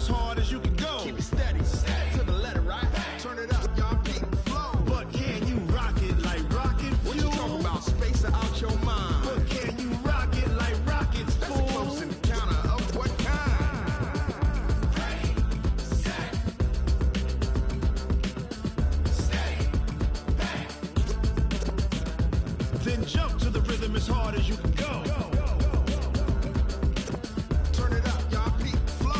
as hard as you can go. Keep it steady, to the letter, right? Turn it up, y'all beat flow. But can you rock it like rocket fuel? What you talking about? Space out your mind. But can you rock it like rockets, fool? That's a close encounter of what kind? Ready, set, steady, bang. Then jump to the rhythm as hard as you can go. Turn it up, y'all beat flow.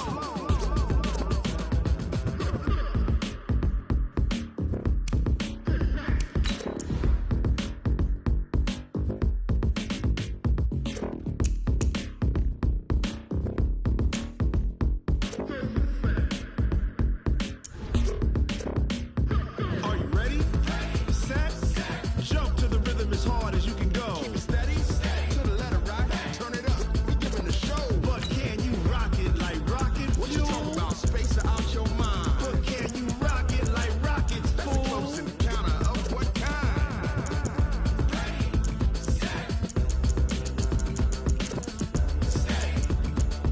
Are you ready? Set, jump to the rhythm as hard as you can go. Keep it steady, to the letter, right? Turn it up, we giving the show. But can you rock it like rocket fuel? What you talking about? Space out your mind. But can you rock it like rockets, fool? That's a close encounter of what kind? Ready, set, steady,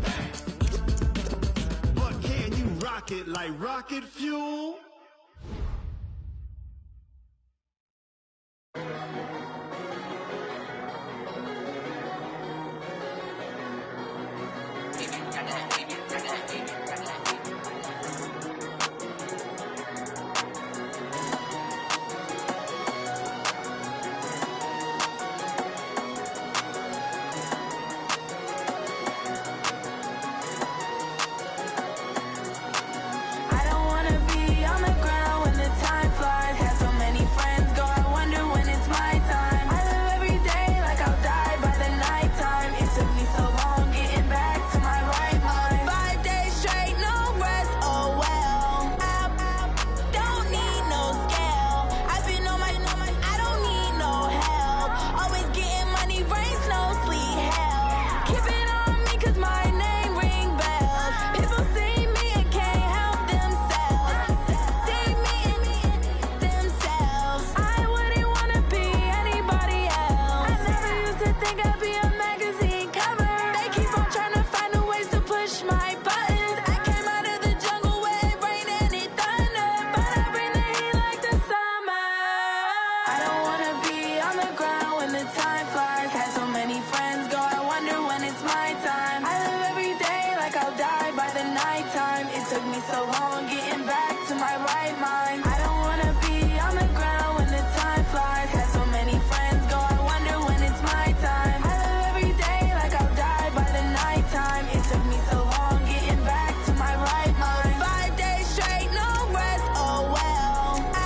bang. But can you rock it like rocket fuel? I don't wanna be on the ground when the time flies. Had so many friends go, I wonder when it's my time. I live every day like I'll die by the nighttime. It took me so long getting back to my right mind. 5 days straight, no rest, oh well. I don't need no scale. I've been on my, I don't need no help. Always getting money, rain, snow, sleet, hell. Keep it on me cause my name ring bells. People see me and can't help themselves. See me and themselves. I wouldn't wanna be anybody else. I never used to think I'd be a magazine cover. They keep on trying to find new ways to push my buttons. I came out of the jungle where it rained and it thundered, but I bring the heat like the summer. I don't wanna be on the ground when the time flies. Had so many friends go, I wonder when it's my time. I live every day like I'll die by the nighttime. It took me so long getting back to my right mind. I don't wanna be on the ground when the time flies. Had so many friends go, I wonder when it's my time. I live every day like I'll die by the nighttime. It took me so long getting back to my right mind. 5 days straight, no rest, oh well. I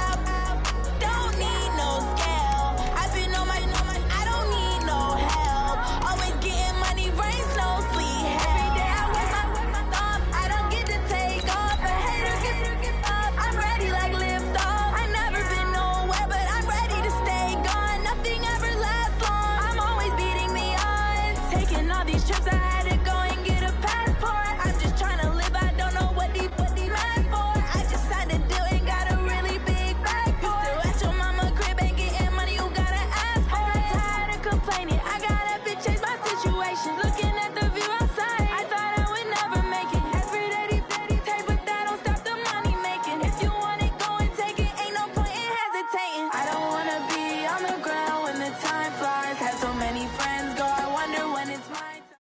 don't need no scale. I've been on my, I don't need no help. Always getting money, rain, snow, sleet, hell. Every day I work my thumb, I don't get to take off. A hater get up, I'm ready like lift off. I never been nowhere, but I'm ready to stay gone. Nothing ever lasts long, I'm always beating the odds. Taking all these trips, I had to go and get a passport. I'm just trying to live, I don't know what these mad for. I just signed a deal and got a really big bag for it. Still at your mama crib, ain't getting money, you gotta ask for it. Tired of complaining, I gotta bitch change my situation. Looking at the view outside, I thought I would never make it. Every day take, but that don't stop the money making. If you want it, go and take it, ain't no point in hesitating. I don't wanna be on the ground when the time flies. Had so many friends go, I wonder when it's my time.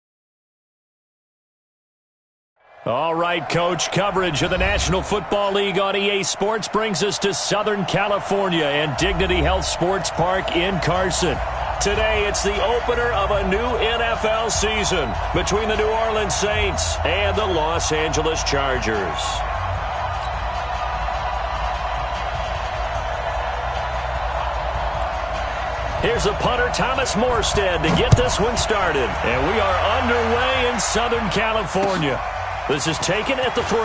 All right, Coach, coverage of the National Football League on EA Sports brings us to Southern California and Dignity Health Sports Park in Carson. Today, it's the opener of a new NFL season between the New Orleans Saints and the Los Angeles Chargers. Here's the punter, Thomas Morstead, to get this one started. And we are underway in Southern California. This is taken at the 3.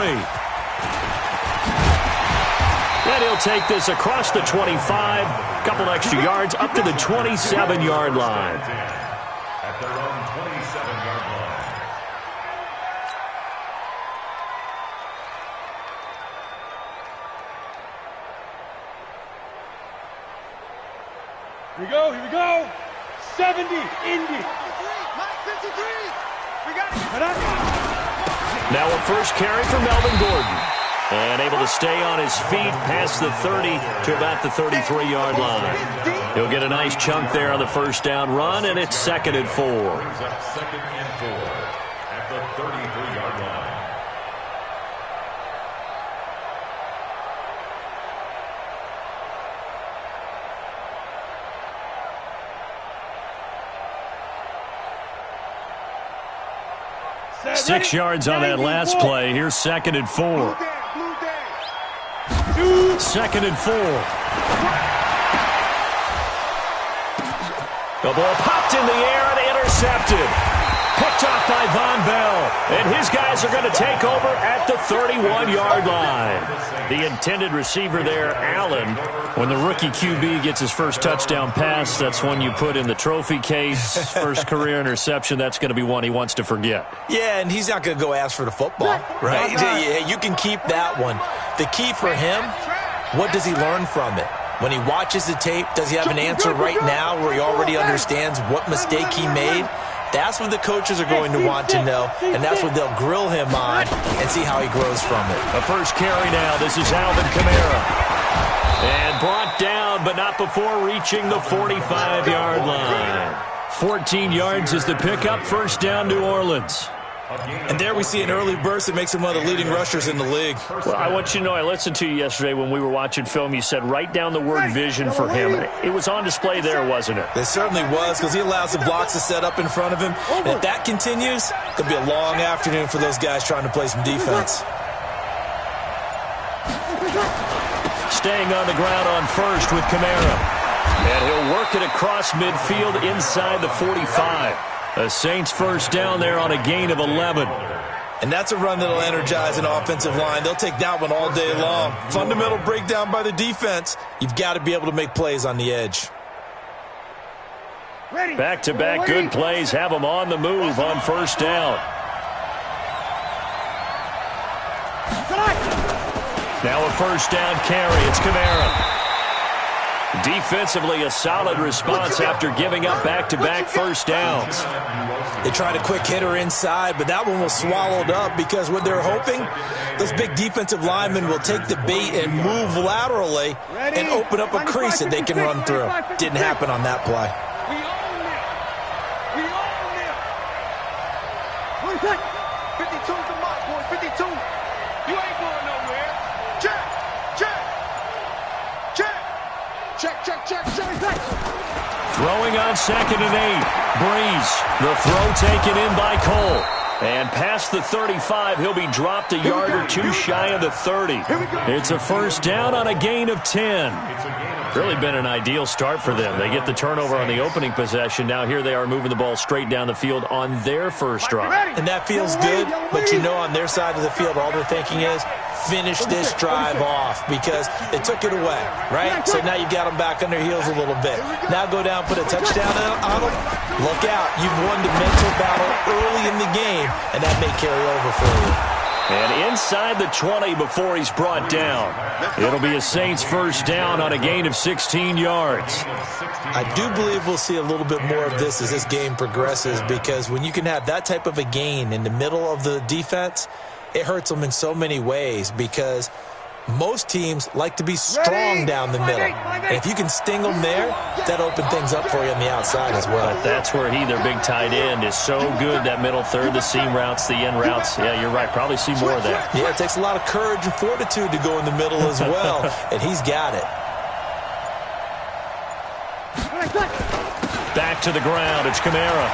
And he'll take this across the 25, couple extra yards up to the 27-yard line. At their own 27-yard line. Here we go. 70, Indy. Mike 53. We got it. Now a first carry for Melvin Gordon. And able to stay on his feet past the 30 to about the 33-yard line. He'll get a nice chunk there on the first down run, and it's 2nd and 4. Second and 4 at the 33-yard line. Ready? 6 yards on that last play. Here's 2nd and 4. 2nd and 4. The ball popped in the air and intercepted. Picked off by Von Bell. And his guys are going to take over at the 31-yard line. The intended receiver there, Allen. When the rookie QB gets his first touchdown pass, that's one you put in the trophy case. First career interception, that's going to be one he wants to forget. Yeah, and he's not going to go ask for the football, right? Yeah, you can keep that one. The key for him, what does he learn from it? When he watches the tape, does he have an answer right now where he already understands what mistake he made? That's what the coaches are going to want to know, and that's what they'll grill him on and see how he grows from it. A first carry now. This is Alvin Kamara. And brought down, but not before reaching the 45-yard line. 14 yards is the pickup. First down, New Orleans. And there we see an early burst that makes him one of the leading rushers in the league. Well, I want you to know, I listened to you yesterday when we were watching film. You said write down the word vision for him. It was on display there, wasn't it? It certainly was, because he allows the blocks to set up in front of him. And if that continues, it'll be a long afternoon for those guys trying to play some defense. Staying on the ground on first with Kamara. And he'll work it across midfield inside the 45. A Saints first down there on a gain of 11. And that's a run that'll energize an offensive line. They'll take that one all day long. Fundamental breakdown by the defense. You've got to be able to make plays on the edge. Back-to-back good plays have them on the move on first down. Now a first down carry. It's Kamara. Defensively, a solid response after giving up back-to-back first downs. They tried a quick hitter inside, but that one was swallowed up because what they're hoping, those big defensive linemen will take the bait and move laterally and open up a crease that they can run through. Didn't happen on that play. We own it. 52's the mark, boys. 52. You ain't going nowhere. Check. Throwing on 2nd and 8. Breeze. The throw taken in by Cole. And past the 35, he'll be dropped a yard or two shy of the 30. It's a first down on a gain of 10. Really been an ideal start for them. They get the turnover on the opening possession. Now here they are moving the ball straight down the field on their first drive. And that feels good, but you know on their side of the field, all they're thinking is, finish this drive off because they took it away, right? So now you've got them back on their heels a little bit. Now go down, put a touchdown on them. Look out. You've won the mental battle early in the game, and that may carry over for you. And inside the 20 before he's brought down. It'll be a Saints first down on a gain of 16 yards. I do believe we'll see a little bit more of this as this game progresses because when you can have that type of a gain in the middle of the defense, it hurts them in so many ways because most teams like to be strong down the middle. And if you can sting them there, that opens things up for you on the outside as well. But that's where their big tight end, is so good, that middle third, the seam routes, the in routes. Yeah, you're right. Probably see more of that. Yeah, it takes a lot of courage and fortitude to go in the middle as well, and he's got it. Back to the ground. It's Kamara.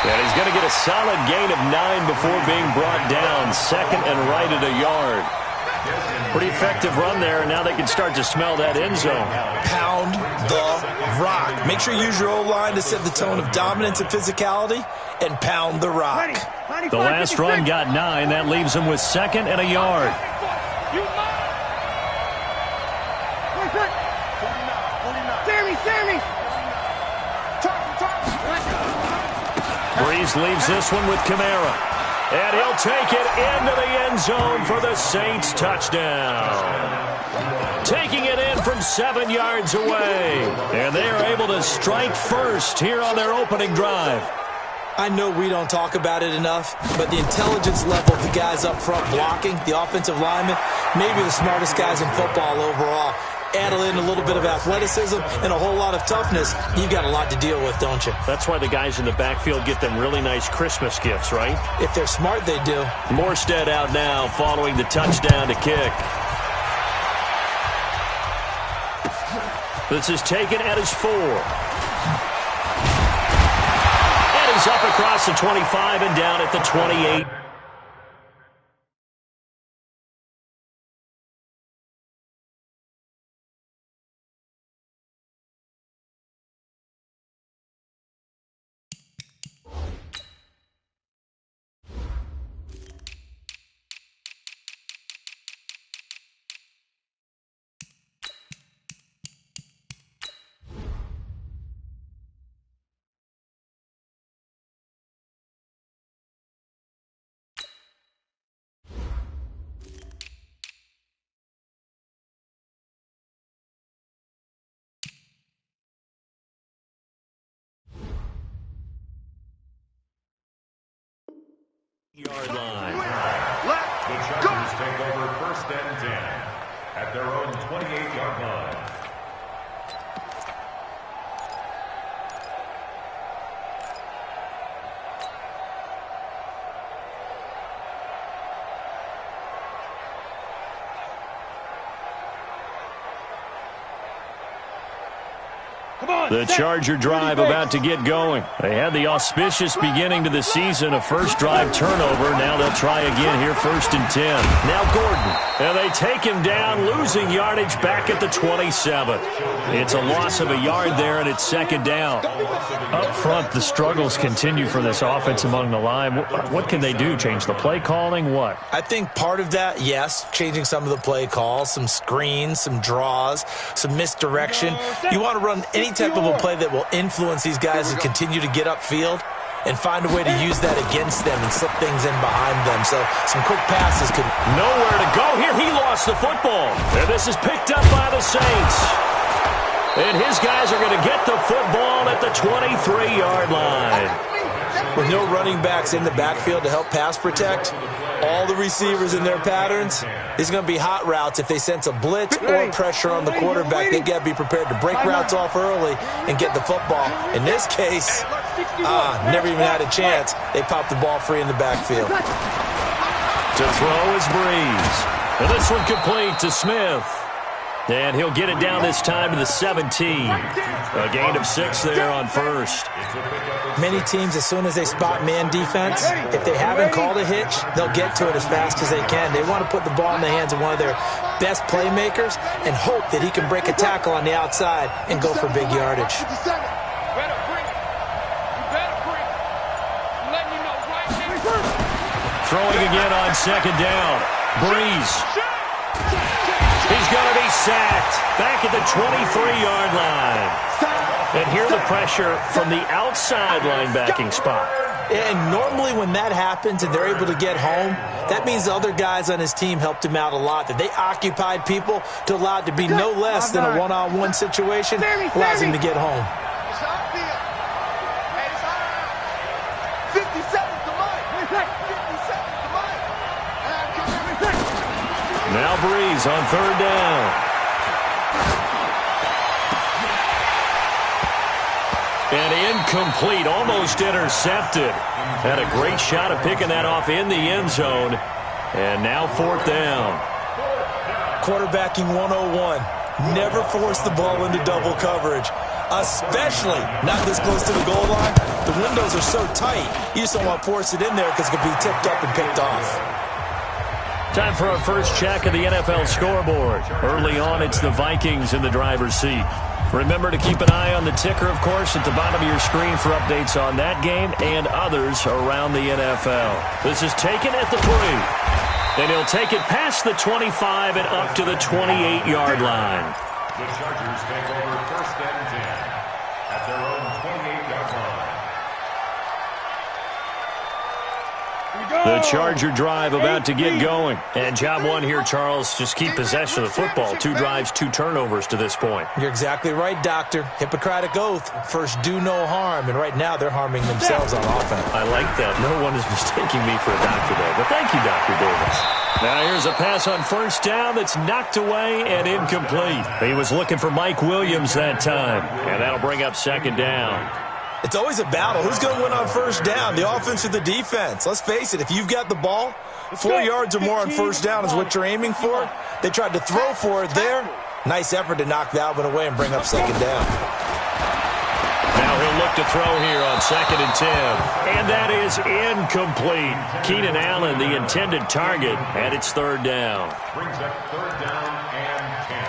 And he's going to get a solid gain of 9 before being brought down. 2nd and right at a yard. Pretty effective run there, and now they can start to smell that end zone. Pound the rock. Make sure you use your O-line to set the tone of dominance and physicality, and pound the rock. The last run got 9. That leaves them with 2nd and a yard. Breeze leaves this one with Kamara. And he'll take it into the end zone for the Saints touchdown. Taking it in from 7 yards away. And they are able to strike first here on their opening drive. I know we don't talk about it enough, but the intelligence level of the guys up front blocking, the offensive linemen, maybe the smartest guys in football overall. Add in a little bit of athleticism and a whole lot of toughness, you've got a lot to deal with, don't you? That's why the guys in the backfield get them really nice Christmas gifts, right? If they're smart, they do. Morstead out now following the touchdown to kick. This is taken at his 4. And he's up across the 25 and down at the 28. Yard line. The Chargers take over 1st and 10 at their own 28-yard line. The Charger drive about to get going. They had the auspicious beginning to the season, a first drive turnover. Now they'll try again here, 1st and 10. Now Gordon. And they take him down, losing yardage back at the 27. It's a loss of a yard there, and it's 2nd down. Up front, the struggles continue for this offense among the line. What can they do? Change the play calling? What? I think part of that, yes, changing some of the play calls, some screens, some draws, some misdirection. You want to run any type of a play that will influence these guys to continue to get upfield and find a way to use that against them and slip things in behind them. So some quick passes could... Nowhere to go here. He lost the football. And this is picked up by the Saints. And his guys are going to get the football at the 23-yard line. With no running backs in the backfield to help pass protect, all the receivers in their patterns, it's going to be hot routes. If they sense a blitz or pressure on the quarterback, they've got to be prepared to break routes off early and get the football. In this case, never even had a chance. They popped the ball free in the backfield. To throw is Breeze. And this one complete to Smith. And he'll get it down this time to the 17. A gain of 6 there on 1st. Many teams, as soon as they spot man defense, if they haven't called a hitch, they'll get to it as fast as they can. They want to put the ball in the hands of one of their best playmakers and hope that he can break a tackle on the outside and go for big yardage. Throwing again on 2nd down. Breeze. He's going to be sacked back at the 23-yard line. And here the pressure from the outside linebacking spot. And normally when that happens and they're able to get home, that means the other guys on his team helped him out a lot. That they occupied people to allow it to be no less than a one-on-one situation, allows him to get home. Now Breeze on 3rd down. And incomplete, almost intercepted. Had a great shot of picking that off in the end zone. And now 4th down. Quarterbacking 101. Never force the ball into double coverage, especially not this close to the goal line. The windows are so tight, you just don't want to force it in there because it could be tipped up and picked off. Time for our first check of the NFL scoreboard. Early on, it's the Vikings in the driver's seat. Remember to keep an eye on the ticker, of course, at the bottom of your screen for updates on that game and others around the NFL. This is taken at the 3. And he'll take it past the 25 and up to the 28-yard line. The Chargers take over 1st and 10 at their own 28-yard line. The Charger drive about to get going. And job one here, Charles, just keep possession of the football. 2 drives, 2 turnovers to this point. You're exactly right, Doctor. Hippocratic oath. First, do no harm. And right now, they're harming themselves on offense. I like that. No one is mistaking me for a doctor there. But thank you, Dr. Davis. Now here's a pass on first down that's knocked away and incomplete. He was looking for Mike Williams that time. And that'll bring up second down. It's always a battle. Who's going to win on first down, the offense or the defense? Let's face it, if you've got the ball, 4 yards or more on first down is what you're aiming for. They tried to throw for it there. Nice effort to knock that one away and bring up second down. Now he'll look to throw here on 2nd and 10. And that is incomplete. Keenan Allen, the intended target, and it's 3rd down. Brings up 3rd down and 10.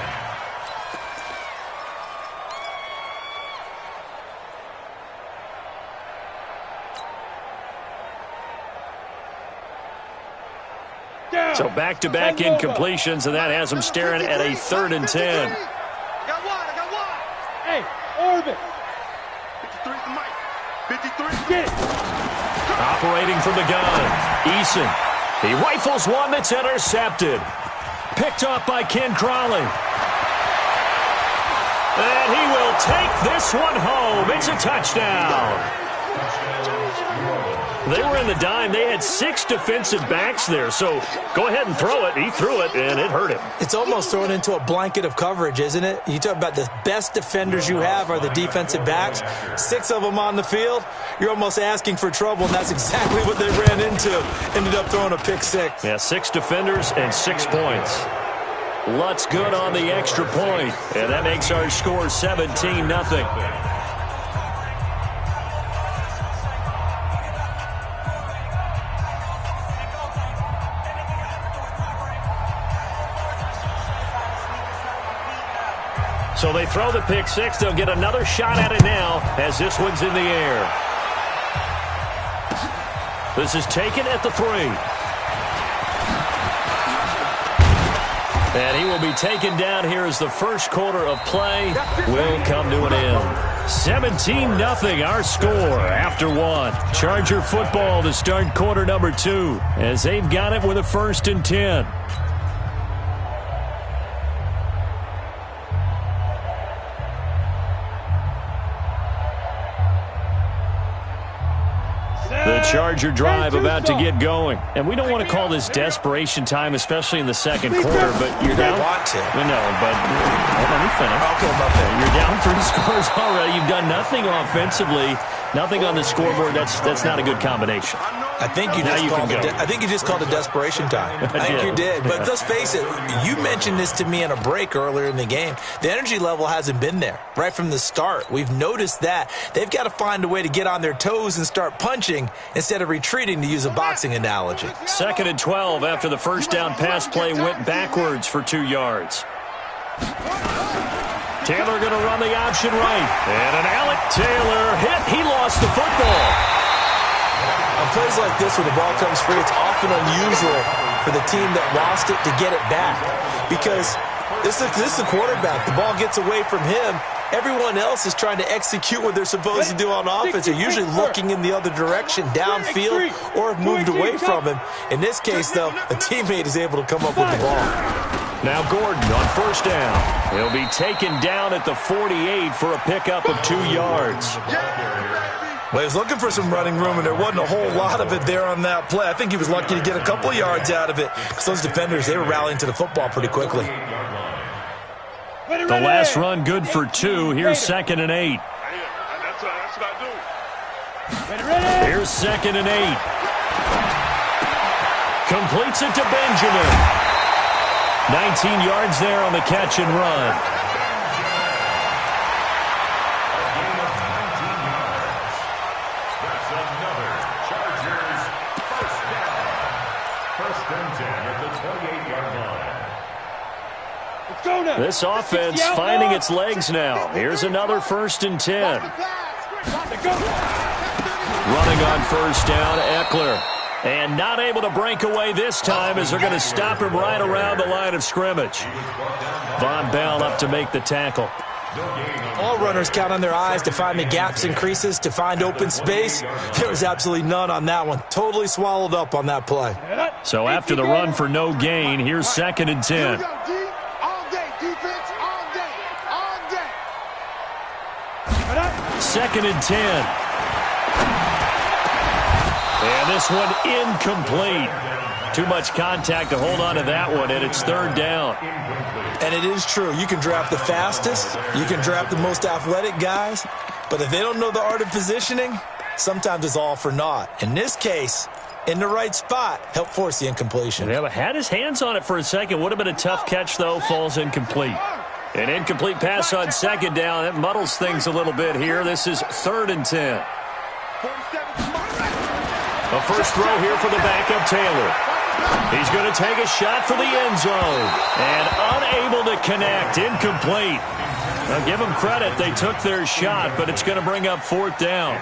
So back-to-back incompletions, and that has them staring at a 3rd and 10. I got one. Hey, Orbit. 53 to Mike. 53. Get it. Operating from the gun, Eason. He rifles one that's intercepted. Picked off by Ken Crawley. And he will take this one home. It's a touchdown. They were in the dime. They had 6 defensive backs there, so go ahead and throw it. He threw it, and it hurt him. It's almost thrown into a blanket of coverage, isn't it? You talk about the best defenders you have are the defensive backs. 6 of them on the field. You're almost asking for trouble, and that's exactly what they ran into. Ended up throwing a pick 6. Yeah, 6 defenders and 6 points. Lutz good on the extra point, and that makes our score 17-0. So they throw the pick 6. They'll get another shot at it now as this one's in the air. This is taken at the 3. And he will be taken down here as the first quarter of play will come to an end. 17-0 our score after 1. Charger football to start quarter number 2 as they've got it with a 1st and 10. The Charger drive about to get going. And we don't want to call this desperation time, especially in the second quarter, but you're down. want to. We know, but let me finish. Okay, okay. You're down 3 scores already. You've done nothing offensively, nothing on the scoreboard. That's not a good combination. I think you just called it desperation time. I think you did. But let's face it, you mentioned this to me in a break earlier in the game. The energy level hasn't been there right from the start. We've noticed that. They've got to find a way to get on their toes and start punching instead of retreating, to use a boxing analogy. 2nd and 12 after the first down pass play went backwards for 2 yards. Taylor going to run the option right. And an Alec Taylor hit. He lost the football. On plays like this where the ball comes free, it's often unusual for the team that lost it to get it back. Because this is the quarterback. The ball gets away from him. Everyone else is trying to execute what they're supposed to do on offense. They're usually looking in the other direction, downfield, or have moved away from him. In this case, though, a teammate is able to come up with the ball. Now Gordon on first down. He'll be taken down at the 48 for a pickup of 2 yards. Well, he was looking for some running room, and there wasn't a whole lot of it there on that play. I think he was lucky to get a couple of yards out of it because those defenders, they were rallying to the football pretty quickly. The last run good for 2. Here's 2nd and 8. That's what I do. Here's 2nd and 8. Completes it to Benjamin. 19 yards there on the catch and run. This offense finding its legs now. Here's another 1st and 10. Running on first down, Eckler. And not able to break away this time as they're going to stop him right around the line of scrimmage. Von Bell up to make the tackle. All runners count on their eyes to find the gaps and creases, to find open space. There was absolutely none on that one. Totally swallowed up on that play. So after the run for no gain, here's 2nd and 10. All day, defense, all day, all day. 2nd and 10. And this one incomplete. Too much contact to hold on to that one, and it's 3rd down. And it is true. You can draft the fastest. You can draft the most athletic guys. But if they don't know the art of positioning, sometimes it's all for naught. In this case, in the right spot, help force the incompletion. Yeah, but had his hands on it for a second. Would have been a tough catch, though. Falls incomplete. An incomplete pass on 2nd down. That muddles things a little bit here. This is 3rd and 10. A first throw here for the backup, Taylor. He's going to take a shot for the end zone. And unable to connect. Incomplete. Now, give them credit. They took their shot, but it's going to bring up 4th down.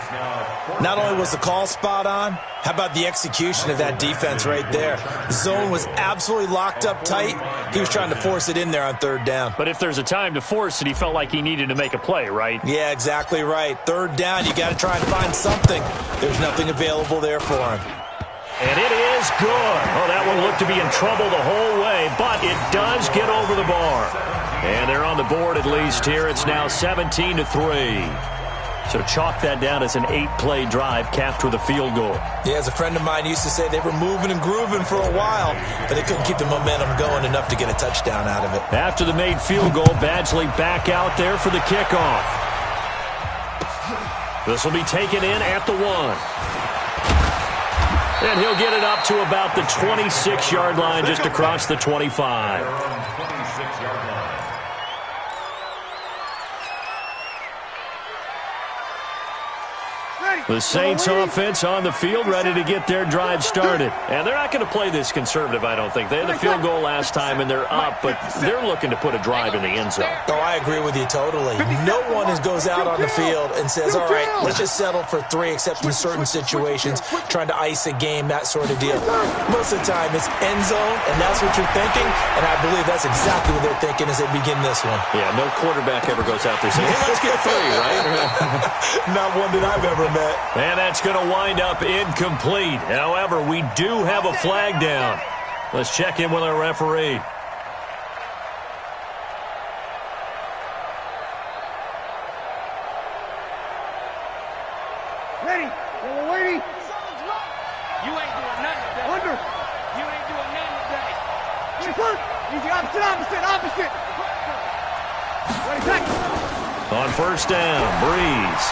Not only was the call spot on, how about the execution of that defense right there? The zone was absolutely locked up tight. He was trying to force it in there on 3rd down. But if there's a time to force it, he felt like he needed to make a play, right? Yeah, exactly right. 3rd down, you got to try and find something. There's nothing available there for him. And it is good. Oh, that one looked to be in trouble the whole way, but it does get over the bar. And they're on the board at least here. It's now 17-3. So chalk that down as an 8-play drive capped with a field goal. Yeah, as a friend of mine used to say, they were moving and grooving for a while, but they couldn't keep the momentum going enough to get a touchdown out of it. After the made field goal, Badgley back out there for the kickoff. This will be taken in at the 1. And he'll get it up to about the 26-yard line, just across the 25. The Saints offense on the field, ready to get their drive started. And they're not going to play this conservative, I don't think. They had the field goal last time, and they're up, but they're looking to put a drive in the end zone. Oh, I agree with you totally. No one goes out on the field and says, all right, let's just settle for 3, except in certain situations, trying to ice a game, that sort of deal. Most of the time, it's end zone, and that's what you're thinking, and I believe that's exactly what they're thinking as they begin this one. Yeah, no quarterback ever goes out there saying, hey, let's get 3, right? Not one that I've ever met. And that's going to wind up incomplete. However, we do have a flag down. Let's check in with our referee. Ready. We're waiting. You ain't doing nothing today. Under. You ain't doing nothing today. Easy, opposite. Ready, back. On 1st down, Breeze.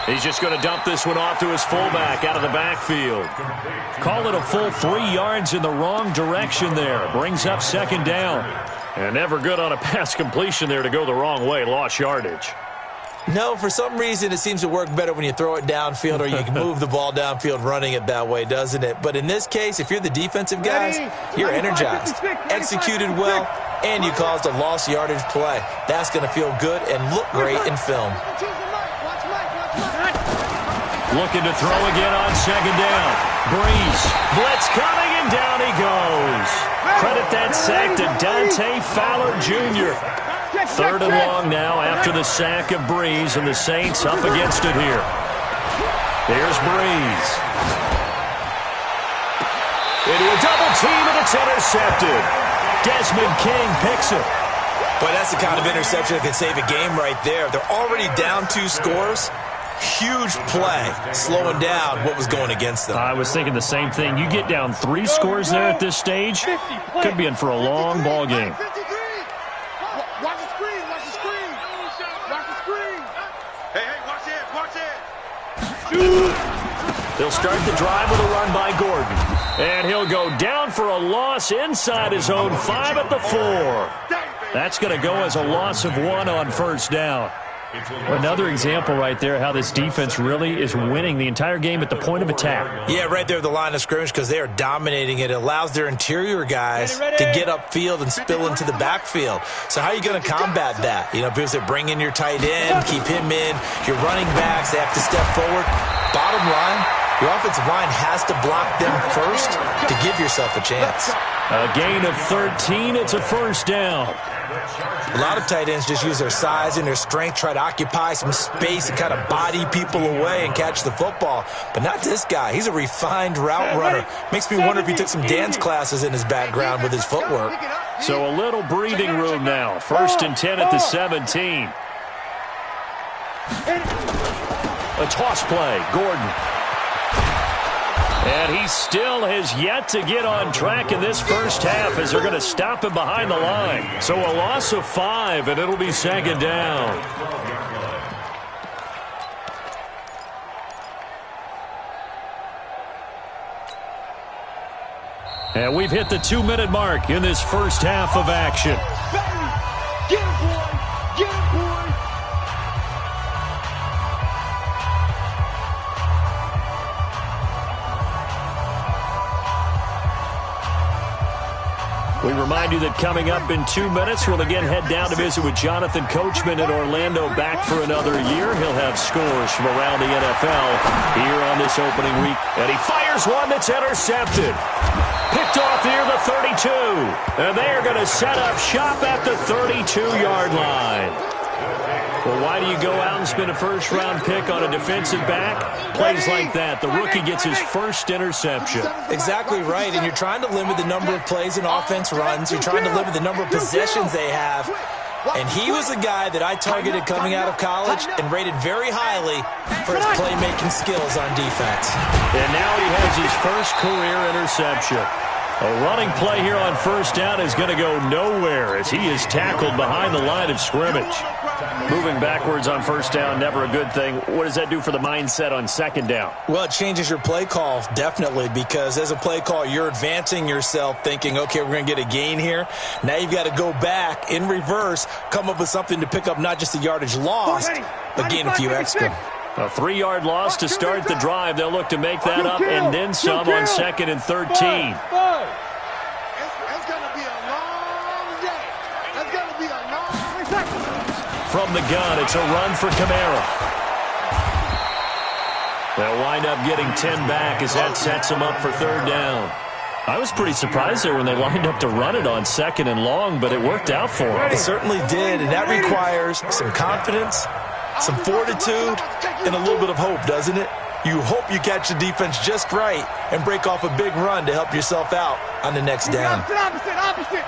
He's just going to dump this one off to his fullback out of the backfield. Call it a full 3 yards in the wrong direction there. Brings up 2nd down. And never good on a pass completion there to go the wrong way. Lost yardage. No, for some reason it seems to work better when you throw it downfield or you can move the ball downfield running it that way, doesn't it? But in this case, if you're the defensive guys, you're energized, executed well, and you caused a lost yardage play. That's going to feel good and look great in film. Looking to throw again on 2nd down. Breeze. Blitz coming, and down he goes. Credit that sack to Dante Fowler Jr. 3rd and long now after the sack of Breeze, and the Saints up against it here. Here's Breeze. Into a double team, and it's intercepted. Desmond King picks it. Boy, that's the kind of interception that can save a game right there. They're already down 2 scores. Huge play, slowing down what was going against them. I was thinking the same thing. You get down 3 scores there at this stage, could be in for a long ball game. Watch the screen. Watch the screen. Hey, watch it. They'll start the drive with a run by Gordon. And he'll go down for a loss inside his own 5 at the 4. That's going to go as a loss of 1 on 1st down. Another example right there how this defense really is winning the entire game at the point of attack. Yeah, right there at the line of scrimmage because they are dominating it. It allows their interior guys to get upfield and spill into the backfield. So how are you going to combat that? You know, because they bring in your tight end, keep him in, your running backs, they have to step forward. Bottom line, Your offensive line has to block them first to give yourself a chance. A gain of 13. It's a first down. A lot of tight ends just use their size and their strength, try to occupy some space and kind of body people away and catch the football. But not this guy. He's a refined route runner. Makes me wonder if he took some dance classes in his background with his footwork. So a little breathing room now. First and 10 at the 17. A toss play. Gordon. And he still has yet to get on track in this first half as they're going to stop him behind the line. So a loss of 5, and it'll be second down. And we've hit the 2-minute mark in this first half of action. Get him, boy! Get him, boy! We remind you that coming up in 2 minutes, we'll again head down to visit with Jonathan Coachman in Orlando, back for another year. He'll have scores from around the NFL here on this opening week. And he fires one that's intercepted. Picked off near the 32. And they are going to set up shop at the 32-yard line. Well, why do you go out and spend a first-round pick on a defensive back? Plays like that. The rookie gets his first interception. Exactly right, and you're trying to limit the number of plays an offense runs. You're trying to limit the number of possessions they have. And he was a guy that I targeted coming out of college and rated very highly for his playmaking skills on defense. And now he has his first career interception. A running play here on first down is going to go nowhere as he is tackled behind the line of scrimmage. Moving backwards on first down, never a good thing. What does that do for the mindset on second down? Well, it changes your play call, definitely, because as a play call, you're advancing yourself thinking, okay, we're going to get a gain here. Now you've got to go back in reverse, come up with something to pick up not just the yardage lost, but gain a few extra. A 3-yard loss to start the drive. They'll look to make that up and then some on second and 13. It's going to be a long day. It's going to be a long... From the gun, it's a run for Kamara. They'll wind up getting 10 back as that sets them up for third down. I was pretty surprised there when they lined up to run it on second and long, but it worked out for them. It certainly did, and that requires some confidence, some fortitude, and a little bit of hope, doesn't it? You hope you catch the defense just right and break off a big run to help yourself out on the next down. Opposite.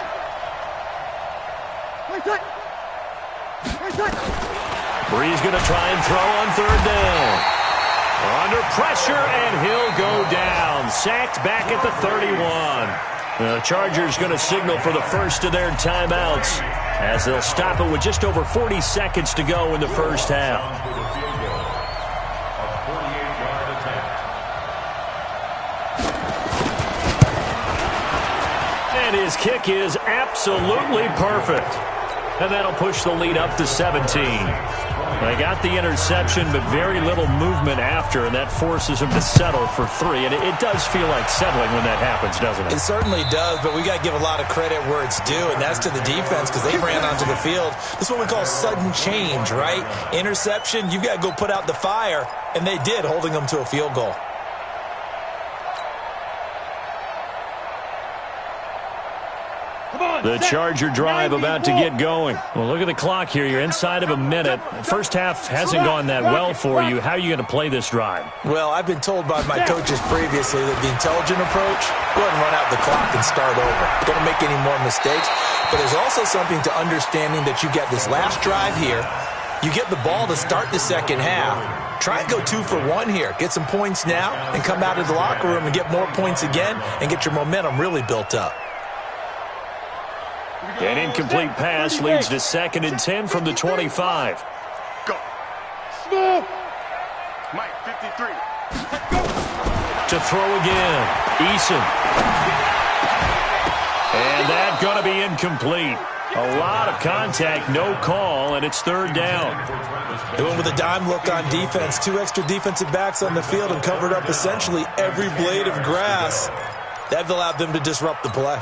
Bree's going to try and throw on third down. Under pressure, and he'll go down. Sacked back at the 31. The Chargers going to signal for the first of their timeouts as they'll stop it with just over 40 seconds to go in the first half. And his kick is absolutely perfect. And that'll push the lead up to 17. They got the interception, but very little movement after, and that forces him to settle for 3. And it does feel like settling when that happens, doesn't it? It certainly does, but we got to give a lot of credit where it's due, and that's to the defense because they ran onto the field. This is what we call sudden change, right? Interception, you've got to go put out the fire, and they did, holding them to a field goal. The Charger drive about to get going. Well, look at the clock here. You're inside of a minute. First half hasn't gone that well for you. How are you going to play this drive? Well, I've been told by my coaches previously that the intelligent approach, go ahead and run out the clock and start over. Don't make any more mistakes. But there's also something to understanding that you get this last drive here. You get the ball to start the second half. Try and go 2 for 1 here. Get some points now and come out of the locker room and get more points again and get your momentum really built up. An incomplete pass leads to second and 10 from the 25. Go. Small. Mike, 53. To throw again. Eason. And that's going to be incomplete. A lot of contact, no call, and it's third down. They went with a dime look on defense. 2 extra defensive backs on the field and covered up essentially every blade of grass. That allowed them to disrupt the play.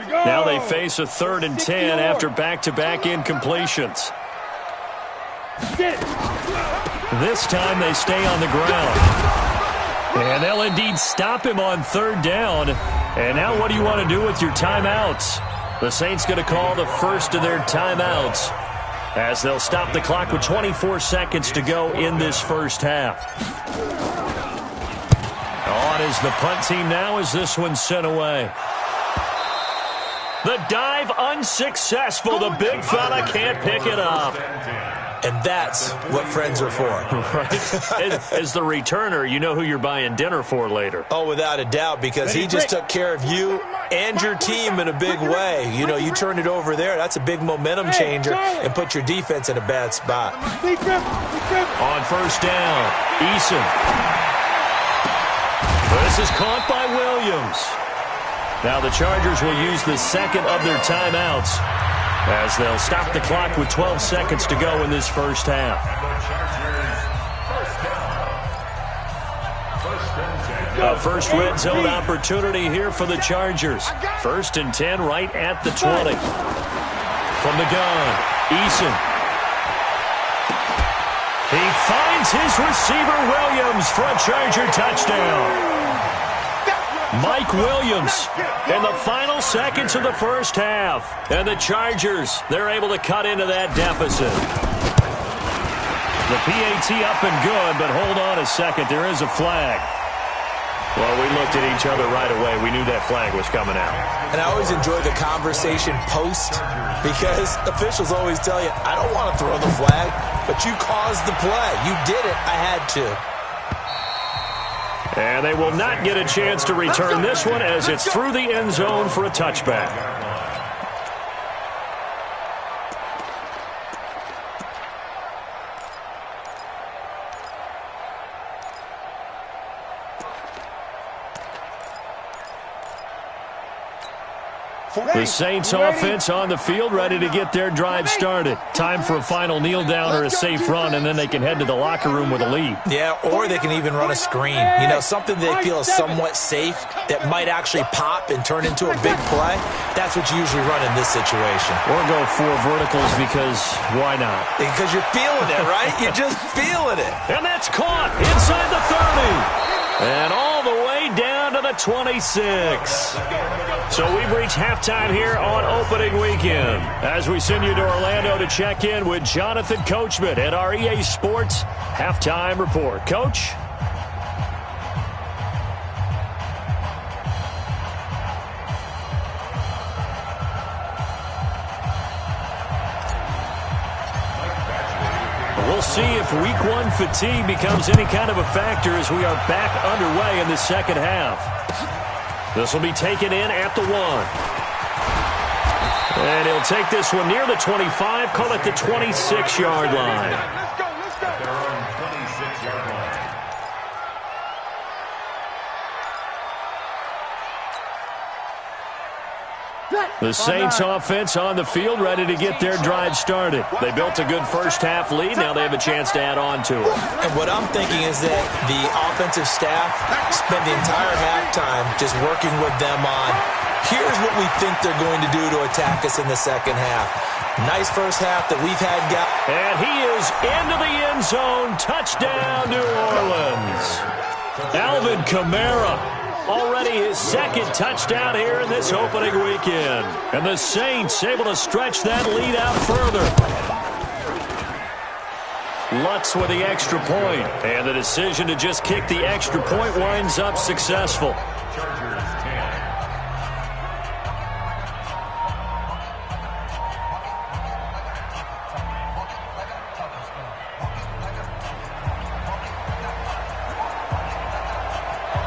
Now they face a third and 10 after back-to-back incompletions. This time they stay on the ground. And they'll indeed stop him on third down. And now what do you want to do with your timeouts? The Saints going to call the first of their timeouts as they'll stop the clock with 24 seconds to go in this first half. On is the punt team now as this one's sent away. The dive unsuccessful. The big fella can't pick it up. And that's what friends are for. Right? As the returner, you know who you're buying dinner for later. Oh, without a doubt, because he just took care of you and your team in a big way. You know, you turned it over there. That's a big momentum changer and put your defense in a bad spot. On first down, Eason. This is caught by Williams. Now the Chargers will use the second of their timeouts as they'll stop the clock with 12 seconds to go in this first half. A first red zone opportunity here for the Chargers. 1st and 10 right at the 20. From the gun, Eason. He finds his receiver Williams for a Charger touchdown. Mike Williams in the final seconds of the first half. And the Chargers, they're able to cut into that deficit. The PAT up and good, but hold on a second. There is a flag. Well, we looked at each other right away. We knew that flag was coming out. And I always enjoy the conversation post because officials always tell you, I don't want to throw the flag, but you caused the play. You did it. I had to. And they will not get a chance to return this one as it's through the end zone for a touchback. The Saints offense on the field, ready to get their drive started. Time for a final kneel down or a safe run, and then they can head to the locker room with a lead. Yeah, or they can even run a screen. You know, something they feel is somewhat safe that might actually pop and turn into a big play. That's what you usually run in this situation. Or go 4 verticals because why not? Because you're feeling it, right? You're just feeling it. And that's caught inside the 30. And all the way down to the 26. So we've reached halftime here on opening weekend as we send you to Orlando to check in with Jonathan Coachman at our EA Sports Halftime Report. Coach? We'll see if week 1 fatigue becomes any kind of a factor as we are back underway in the second half. This will be taken in at the 1. And he'll take this one near the 25, call it the 26-yard line. At their own 26-yard line. The Saints offense on the field ready to get their drive started. They built a good first half lead. Now they have a chance to add on to it. And what I'm thinking is that the offensive staff spent the entire halftime just working with them on, here's what we think they're going to do to attack us in the second half. Nice first half that we've had. And he is into the end zone. Touchdown, New Orleans. Alvin Kamara. Already his second touchdown here in this opening weekend. And the Saints able to stretch that lead out further. Lutz with the extra point. And the decision to just kick the extra point winds up successful. Chargers 10.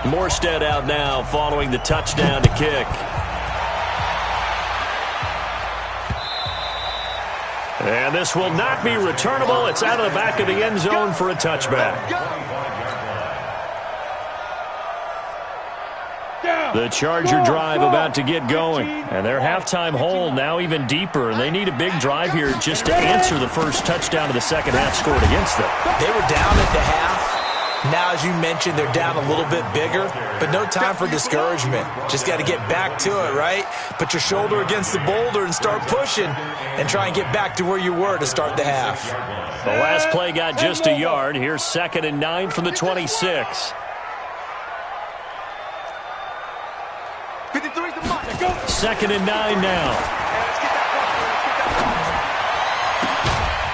Morstead out now following the touchdown to kick. And this will not be returnable. It's out of the back of the end zone for a touchback. The Charger drive about to get going. And their halftime hole now even deeper. And they need a big drive here just to answer the first touchdown of the second half scored against them. They were down at the half. Now, as you mentioned, they're down a little bit bigger, but no time for discouragement. Just got to get back to it, right? Put your shoulder against the boulder and start pushing and try and get back to where you were to start the half. The last play got just a yard. Here's 2nd and 9 from the 26. 2nd and 9 now.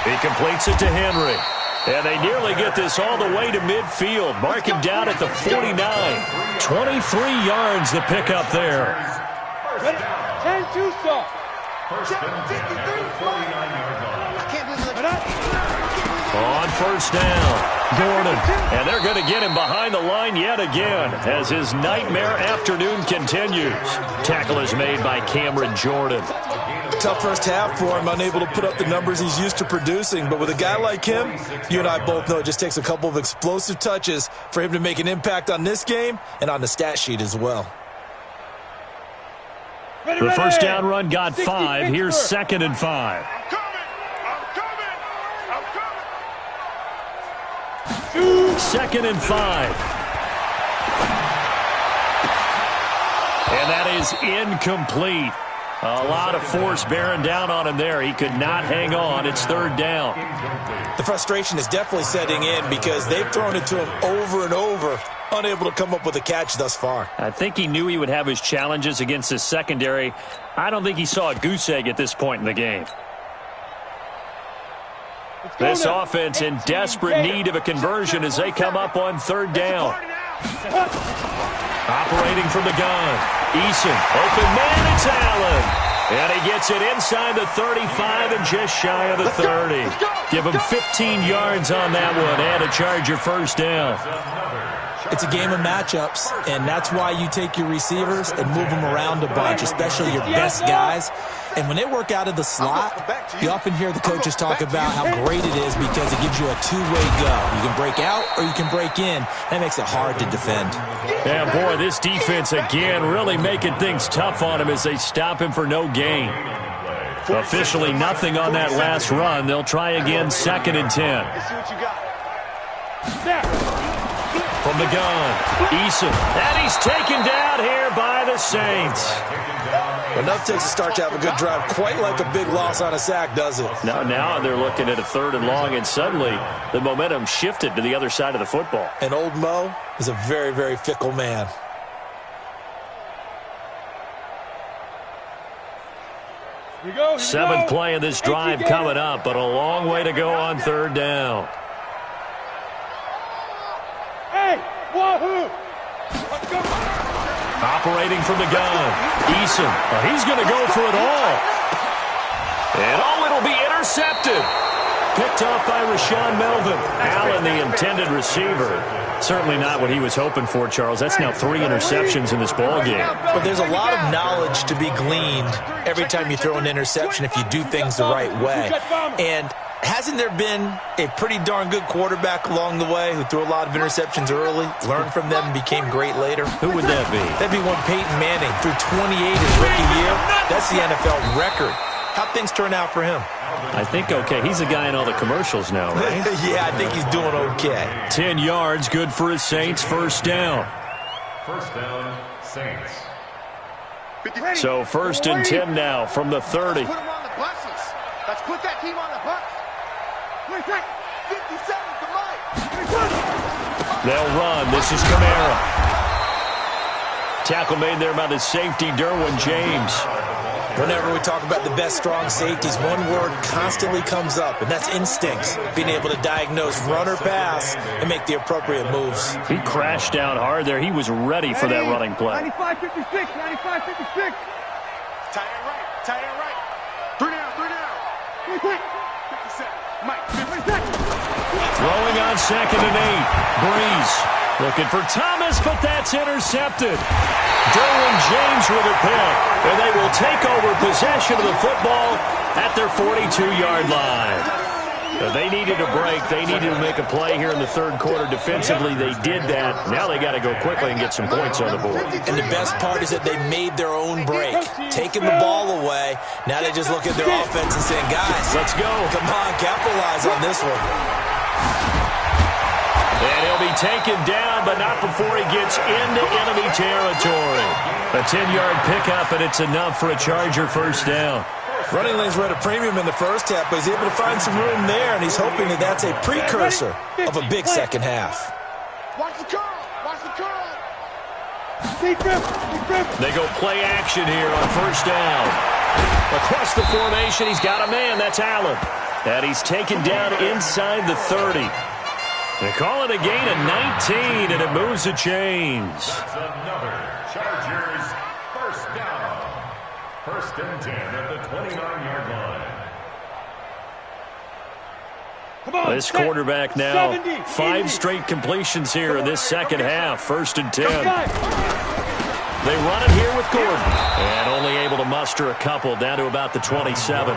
He completes it to Henry. And they nearly get this all the way to midfield. Mark him down at the 49. 23 yards the pickup there. 10-2 stop. First and 10, 49-yard line. On first down, Gordon. And they're going to get him behind the line yet again as his nightmare afternoon continues. Tackle is made by Cameron Jordan. Tough first half for him, unable to put up the numbers he's used to producing. But with a guy like him, you and I both know it just takes a couple of explosive touches for him to make an impact on this game and on the stat sheet as well. The first down run got 5. Here's 2nd and 5. Second and 5. And that is incomplete. A lot of force bearing down on him there. He could not hang on. It's 3rd down. The frustration is definitely setting in because they've thrown it to him over and over, unable to come up with a catch thus far. I think he knew he would have his challenges against his secondary. I don't think he saw a goose egg at this point in the game. This offense in desperate need of a conversion as they come up on 3rd down. Operating from the gun. Eason, open man, it's Allen. And he gets it inside the 35 and just shy of the 30. Give him 15 yards on that one and a Charger first down. It's a game of matchups, and that's why you take your receivers and move them around a bunch, especially your best guys. And when they work out of the slot, you often hear the coaches talk about how great it is because it gives you a two-way go. You can break out or you can break in. That makes it hard to defend. Yeah, boy, this defense again really making things tough on him as they stop him for no gain. Officially nothing on that last run. They'll try again 2nd and 10. From the gun, Eason. And he's taken down here by the Saints. Enough takes to start to have a good drive. Quite like a big loss on a sack, does it? Now they're looking at a 3rd and long, and suddenly the momentum shifted to the other side of the football. And old Mo is a very, very fickle man. Here we go. 7th play of this drive coming up, but a long way to go on 3rd down. Hey, wahoo! Let's go. Operating from the gun. Eason. He's going to go for it all. And it'll be intercepted. Picked off by Rashawn Melvin. Allen, the intended receiver. Certainly not what he was hoping for, Charles. That's now 3 interceptions in this ball game. But there's a lot of knowledge to be gleaned every time you throw an interception if you do things the right way. And hasn't there been a pretty darn good quarterback along the way who threw a lot of interceptions early, learned from them, and became great later? Who would that be? That'd be one Peyton Manning. Threw 28 his rookie year. That's the NFL record. How'd things turn out for him? I think okay. He's a guy in all the commercials now, right? Yeah, I think he's doing okay. 10 yards, good for his Saints. First down. First down, Saints. So 1st and 10 now from the 30. Put him on the buses. Let's put that team on the bus. 57 to Mike. They'll run. This is Kamara. Tackle made there by the safety, Derwin James. Whenever we talk about the best strong safeties, one word constantly comes up, and that's instincts. Being able to diagnose run or pass and make the appropriate moves. He crashed down hard there. He was ready for that running play. 95-56, 95-56. Tight end right. 3 down. 57. Mike, 57. Throwing on 2nd and 8. Breeze looking for Thomas, but that's intercepted. Derwin James with a pick, and they will take over possession of the football at their 42-yard line. They needed a break. They needed to make a play here in the 3rd quarter defensively. They did that. Now they got to go quickly and get some points on the board. And the best part is that they made their own break, taking the ball away. Now they just look at their offense and saying, guys, let's go. Come on, capitalize on this one. And he'll be taken down, but not before he gets into enemy territory. A 10-yard pickup, and it's enough for a Charger first down. Running lanes were at a premium in the first half, but he's able to find some room there, and he's hoping that that's a precursor of a big second half. Watch the curl. Watch the curl. They go play action here on first down. Across the formation, he's got a man. That's Allen. And he's taken down inside the 30. They call it a gain of 19, and it moves the chains. That's another Chargers first down. First and 10 at the 29-yard line. This quarterback now, 5 straight completions here in this second half. First and 10. They run it here with Gordon. And only able to muster a couple down to about the 27.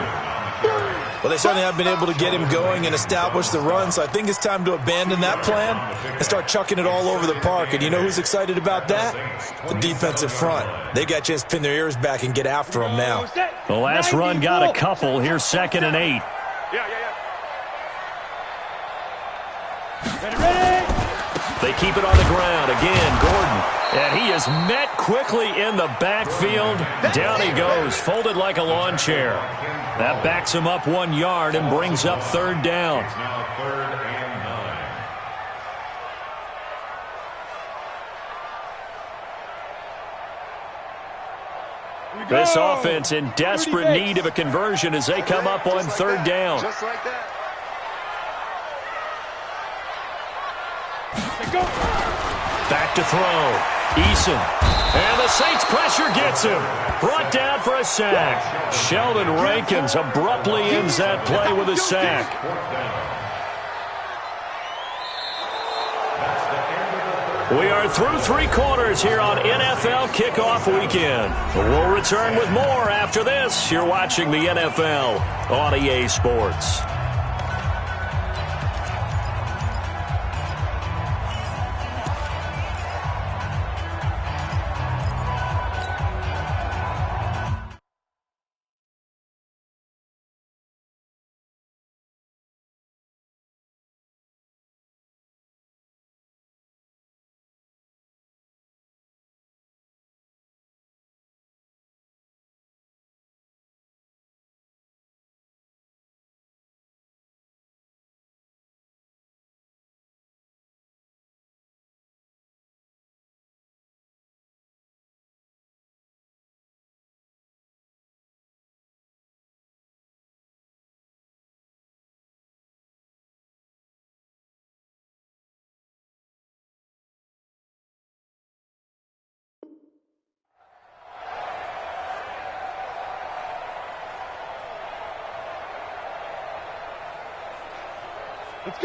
Well, they certainly have been able to get him going and establish the run, so I think it's time to abandon that plan and start chucking it all over the park. And you know who's excited about that? The defensive front. They got a chance to pin their ears back and get after him now. The last run got a couple. Here's 2nd and 8. They keep it on the ground. Again, Gordon. And he is met quickly in the backfield. Down he goes, folded like a lawn chair. That backs him up 1 yard and brings up 3rd down. It's now 3rd and 9. This offense in desperate need of a conversion as they come up on 3rd down. Just like that. Back to throw. Eason. And the Saints pressure gets him. Brought down for a sack. Sheldon Rankins abruptly ends that play with a sack. We are through 3 quarters here on NFL Kickoff Weekend. We'll return with more after this. You're watching the NFL on EA Sports.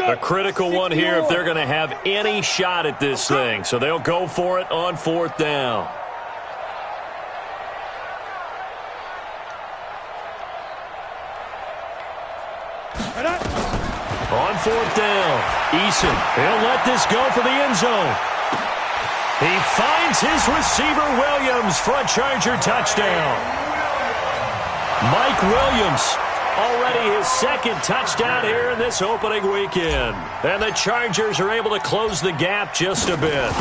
A critical one here if they're going to have any shot at this thing. So they'll go for it on 4th down. On 4th down, Eason. He'll let this go for the end zone. He finds his receiver, Williams, for a Charger touchdown. Mike Williams, already his 2nd touchdown here in this opening weekend. And the Chargers are able to close the gap just a bit.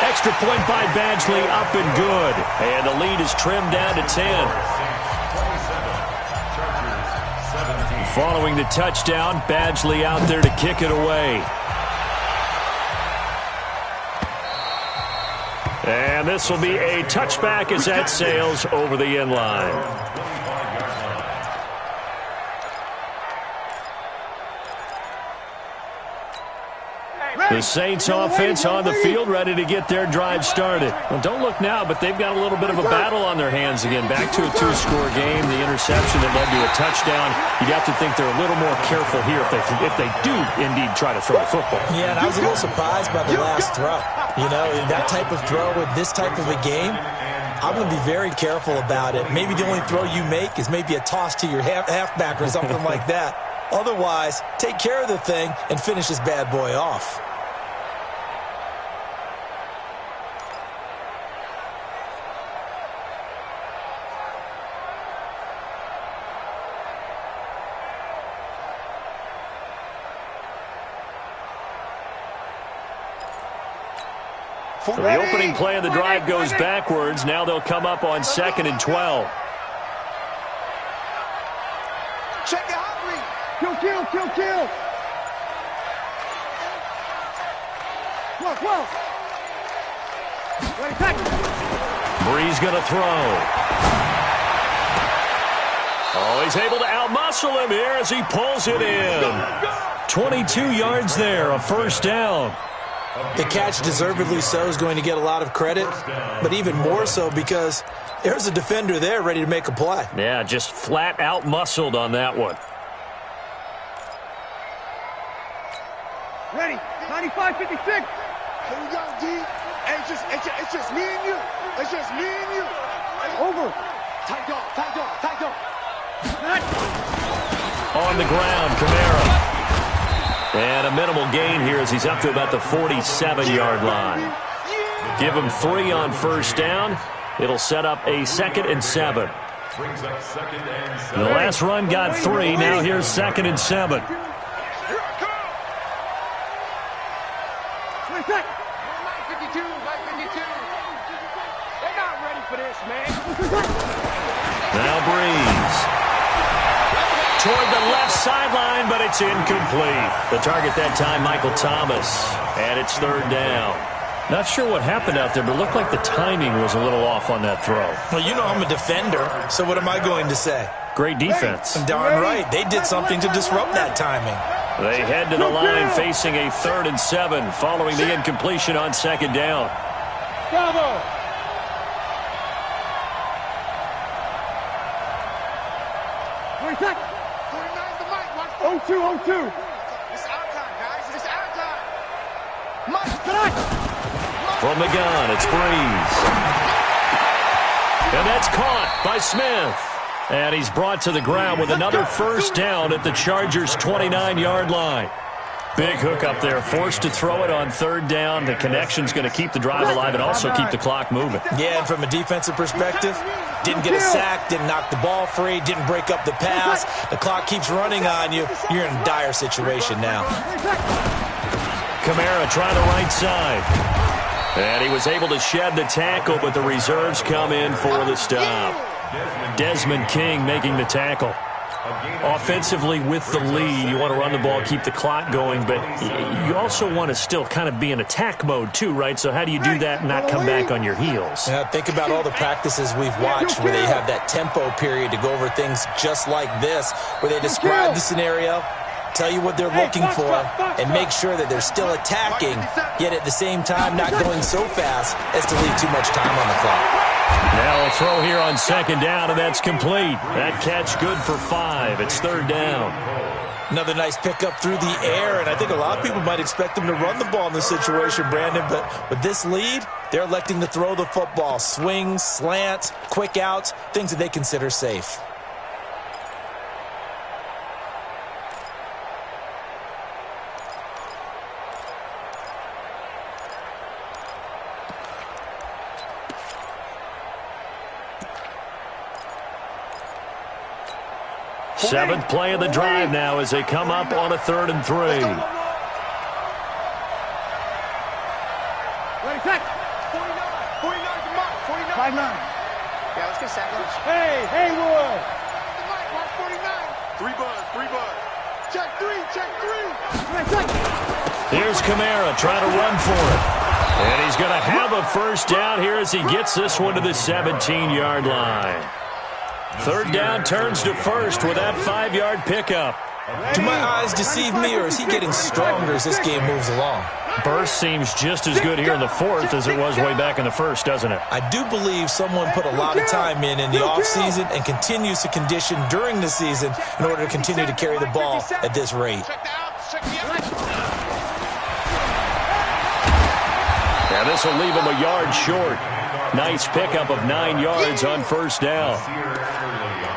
Extra point by Badgley, up and good. And the lead is trimmed down to 10. Following the touchdown, Badgley out there to kick it away. And this will be a touchback as that sails over the end line. The Saints offense on the field, ready to get their drive started. Well, don't look now, but they've got a little bit of a battle on their hands again. Back to a 2-score game, the interception that led to a touchdown. You'd have to think they're a little more careful here if they do indeed try to throw the football. Yeah, and I was a little surprised by the last throw. You know, that type of throw with this type of a game, I'm going to be very careful about it. Maybe the only throw you make is maybe a toss to your halfback or something like that. Otherwise, take care of the thing and finish this bad boy off. So the opening play of the drive goes backwards. Now they'll come up on 2nd and 12. Check it out, Bree. Kill. Whoa. Ready, back. Bree's going to throw. Oh, he's able to outmuscle him here as he pulls it in. 22 yards there, a first down. The catch, deservedly so, is going to get a lot of credit, but even more so because there's a defender there ready to make a play. Yeah, just flat out muscled on that one. Ready, 95-56. Here we go, D. Hey, it's just me and you. It's just me and you. Over. Tight dog. On the ground, Kamara. And a minimal gain here as he's up to about the 47-yard line. Give him 3 on first down. It'll set up a 2nd and 7. The last run got 3. Now here's 2nd and 7. Now Breeze. Toward the left sideline, but it's incomplete. The target that time, Michael Thomas. And it's 3rd down. Not sure what happened out there, but it looked like the timing was a little off on that throw. Well, you know I'm a defender, so what am I going to say? Great defense. Darn right. They did something to disrupt that timing. They head to the line facing a 3rd and 7 following the incompletion on 2nd down. Bravo. Wait a sec. 49's the mic. 0-2. It's our time, guys. It's our time. Mike, tonight. From the gun, it's Breeze. And that's caught by Smith. And he's brought to the ground with another first down at the Chargers' 29-yard line. Big hook up there, forced to throw it on 3rd down. The connection's going to keep the drive alive and also keep the clock moving. Yeah, and from a defensive perspective, didn't get a sack, didn't knock the ball free, didn't break up the pass. The clock keeps running on you. You're in a dire situation now. Kamara trying the right side. And he was able to shed the tackle, but the reserves come in for the stop. Desmond King making the tackle. Offensively with the lead, you want to run the ball, keep the clock going, but you also want to still kind of be in attack mode too, right? So how do you do that and not come back on your heels? Yeah, think about all the practices we've watched where they have that tempo period to go over things just like this, where they describe the scenario, tell you what they're looking for, and make sure that they're still attacking, yet at the same time not going so fast as to leave too much time on the clock. Now a throw here on 2nd down, and that's complete. That catch good for 5. It's 3rd down. Another nice pickup through the air, and I think a lot of people might expect them to run the ball in this situation, Brandon, but with this lead, they're electing to throw the football. Swings, slants, quick outs, things that they consider safe. Seventh play of the drive now as they come up on a 3rd and 3. Ready, set. 49 the mark. 49. 5-9. Yeah, let's get set. Hey, Haywood. The mic, mark 49. 3 buzz. Check 3. Here's Kamara trying to run for it. And he's going to have a first down here as he gets this one to the 17-yard line. 3rd down turns to 1st with that 5-yard pickup. Do my eyes deceive me, or is he getting stronger as this game moves along? Burst seems just as good here in the 4th as it was way back in the 1st, doesn't it? I do believe someone put a lot of time in the offseason and continues to condition during the season in order to continue to carry the ball at this rate. Now this will leave him a yard short. Nice pickup of 9 yards on first down.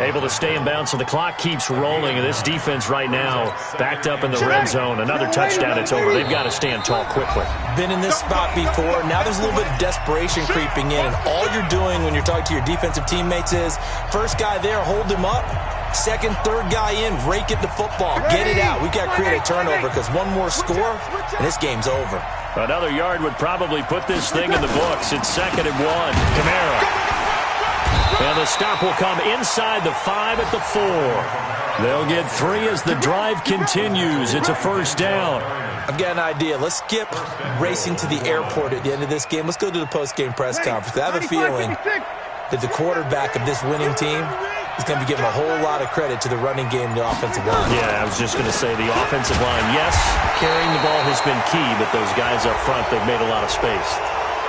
Able to stay in bounds, so the clock keeps rolling. And this defense right now backed up in the red zone. Another touchdown, it's over. They've got to stand tall quickly. Been in this spot before. Now there's a little bit of desperation creeping in. And all you're doing when you're talking to your defensive teammates is, first guy there, hold him up. Second, third guy in, rake at the football. Get it out. We've got to create a turnover because one more score, and this game's over. Another yard would probably put this thing in the books. It's 2nd and 1. Kamara. And the stop will come inside the 5 at the 4. They'll get 3 as the drive continues. It's a first down. I've got an idea. Let's skip racing to the airport at the end of this game. Let's go to the post-game press conference. I have a feeling that the quarterback of this winning team is going to be given a whole lot of credit to the running game and the offensive line. Yeah, I was just going to say the offensive line, yes, carrying the ball has been key, but those guys up front, they've made a lot of space.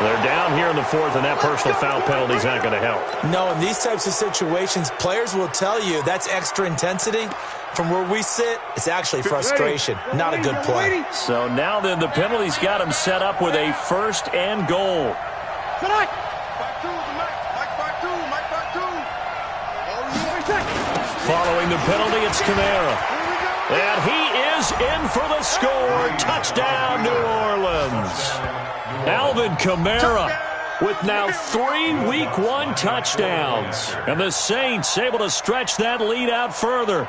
They're down here in the 4th, and that personal foul penalty is not going to help. No, in these types of situations, players will tell you that's extra intensity. From where we sit, it's actually frustration. Not a good play. So now then, the penalty's got them set up with a 1st and goal. Following the penalty, it's Kamara. And he is in for the score. Touchdown, New Orleans. Alvin Kamara with now 3 Week 1 touchdowns. And the Saints able to stretch that lead out further.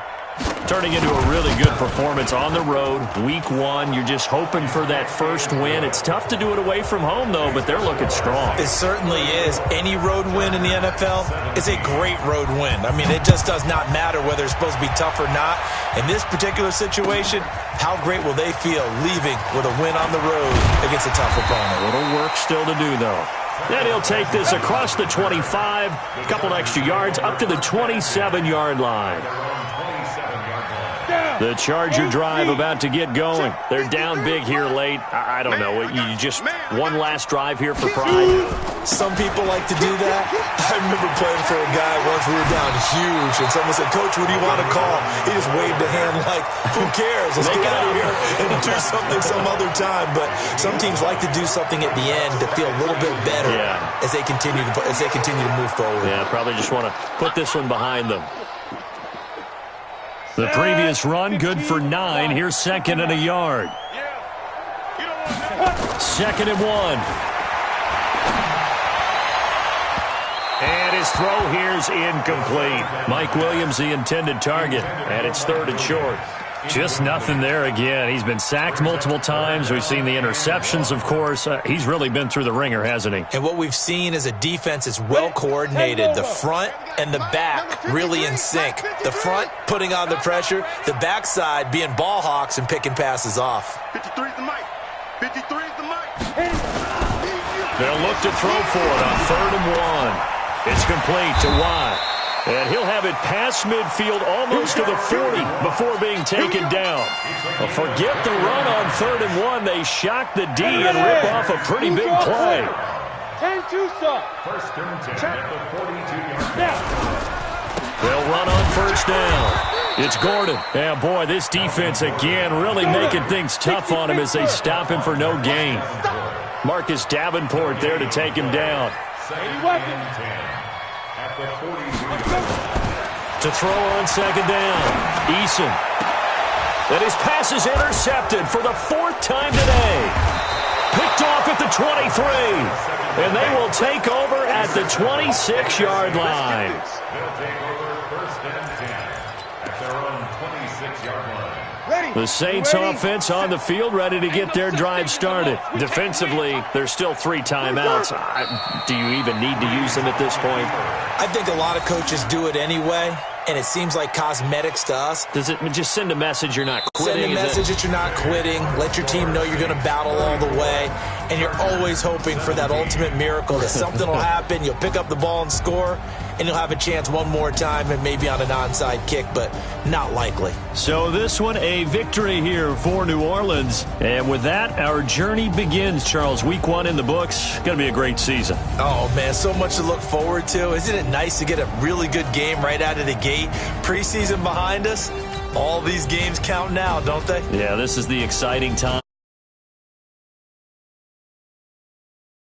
Turning into a really good performance on the road. Week 1, you're just hoping for that first win. It's tough to do it away from home, though, but they're looking strong. It certainly is. Any road win in the NFL is a great road win. I mean, it just does not matter whether it's supposed to be tough or not. In this particular situation, how great will they feel leaving with a win on the road against a tough opponent? A little work still to do, though. Then he'll take this across the 25, a couple extra yards, up to the 27-yard line. The Charger drive about to get going. They're down big here late. I don't know. You just one last drive here for pride? Some people like to do that. I remember playing for a guy once. We were down huge, and someone said, "Coach, what do you want to call?" He just waved a hand like, "Who cares? Let's get out of here and do something some other time." But some teams like to do something at the end to feel a little bit better as they continue to move forward. Yeah, probably just want to put this one behind them. The previous run, good for 9. Here's 2nd and a yard. 2nd and 1. And his throw here's incomplete. Mike Williams, the intended target, and it's 3rd and short. Just nothing there again. He's been sacked multiple times. We've seen the interceptions, of course. He's really been through the ringer, hasn't he? And what we've seen is a defense that's well coordinated. The front and the back really in sync. The front putting on the pressure. The backside being ball hawks and picking passes off. 53's the mic. 53's the mic. They'll look to throw for it on 3rd and 1. It's complete to Watt. And he'll have it past midfield almost to the 40 before being taken down. Well, forget the run on 3rd and 1. They shock the D and rip off a pretty big play. 10-2 stop. 1st and 10 at the 42-yard line. They'll run on 1st down. It's Gordon. Yeah, boy, this defense again really making things tough on him as they stop him for no gain. Marcus Davenport there to take him down. 2nd and 10 at the 42-yard line. To throw on 2nd down, Eason. And his pass is intercepted for the 4th time today. Picked off at the 23. And they will take over at the 26-yard line. They'll take over 1st and 10 at their own 26-yard line. The Saints offense on the field, ready to get their drive started. Defensively, there's still 3 timeouts. Do you even need to use them at this point? I think a lot of coaches do it anyway, and it seems like cosmetics to us. Does it just send a message you're not quitting? Send a message that you're not quitting. Let your team know you're going to battle all the way, and you're always hoping for that ultimate miracle that something will happen, you'll pick up the ball and score, and you'll have a chance one more time and maybe on an onside kick, but not likely. So this one, a victory here for New Orleans. And with that, our journey begins, Charles. Week 1 in the books. Going to be a great season. Oh, man, so much to look forward to. Isn't it nice to get a really good game right out of the gate? Preseason behind us. All these games count now, don't they? Yeah, this is the exciting time.